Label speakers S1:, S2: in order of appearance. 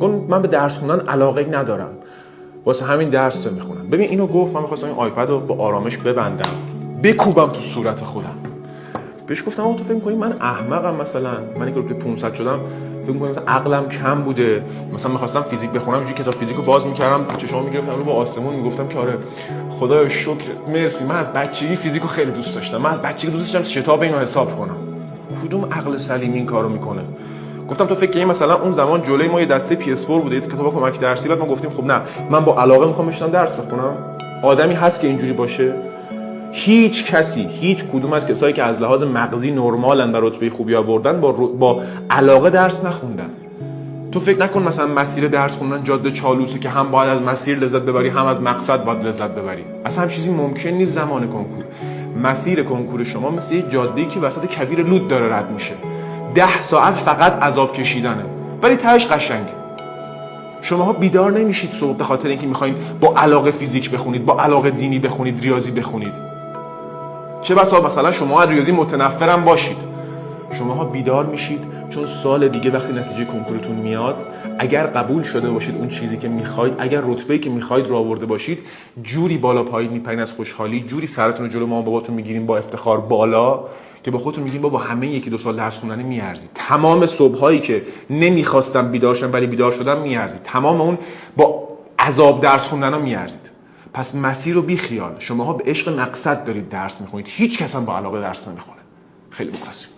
S1: کن من به درس خوندن علاقه ندارم، واسه همین درس رو میخونم. ببین اینو گفت، من میخواستم این آیپد رو با آرامش ببندم، بکوبم تو صورت خودم. بهش گفتم آقا تو فکر می‌کنی من احمقم؟ مثلا من که رتبه 500 شدم فکر می‌کنی مثلا عقلم کم بوده؟ مثلا می‌خواستم فیزیک بخونم، اینجوری کتاب فیزیک رو باز می‌کردم چشامو می‌گرفتم رو با آسمون میگفتم که آره خدایا شکر مرسی، من از بچگی فیزیک رو خیلی دوست داشتم، من از بچگی دوست داشتم شتاب اینو حساب کنم. کدوم عقل سلیم این کارو میکنه؟ گفتم تو فکر کنی مثلا اون زمان جلوی ما یه دسته PS4 بوده، کتاب کمک درسی، بعد ما گفتیم خب نه من با علاقه میخوام بشینم درس بخونم؟ آدمی هست که اینجوری باشه؟ هیچ کسی، هیچ کدوم از کسایی که از لحاظ مغزی نرمالن و رتبه خوبی آوردن با علاقه درس نخوندن. تو فکر نکن مثلا مسیر درس خوندن جاده چالوسه که هم باید از مسیر لذت ببری هم از مقصد باید لذت ببری. اصلا هم چیزی ممکن نیست. زمان کنکور، مسیر کنکور شما مثل یه جاده‌ای که وسط کویر لود داره رد میشه، 10 ساعت فقط عذاب کشیدنه ولی تهش قشنگه. شماها بیدار نمیشید صبح به خاطر اینکه میخواین با علاقه فیزیک بخونید، با علاقه دینی بخونید، ریاضی بخونید. چه بسا مثلا شما از ریاضی متنفرم باشید، شماها بیدار میشید چون سال دیگه وقتی نتیجه کنکورتون میاد، اگر قبول شده باشید اون چیزی که میخواید، اگر رتبه‌ای که میخواید رو آورده باشید، جوری بالا پایین میپرین از خوشحالی، جوری سرتون رو جلو مامان باباتون میگیرین با افتخار بالا که با خودتون میگین بابا همه یکی دو سال درس خوندن میارزید. تمام صبحایی که نمیخواستم بیدار شدم ولی بیدار شدم میارزید. تمام اون با عذاب درس خوندن میارزید. پس مسیر رو بی خیال، شماها به عشق مقصد دارید درس میخونید، هیچ کس هم با علاقه درس نمیخونه. خیلی مخلصیم.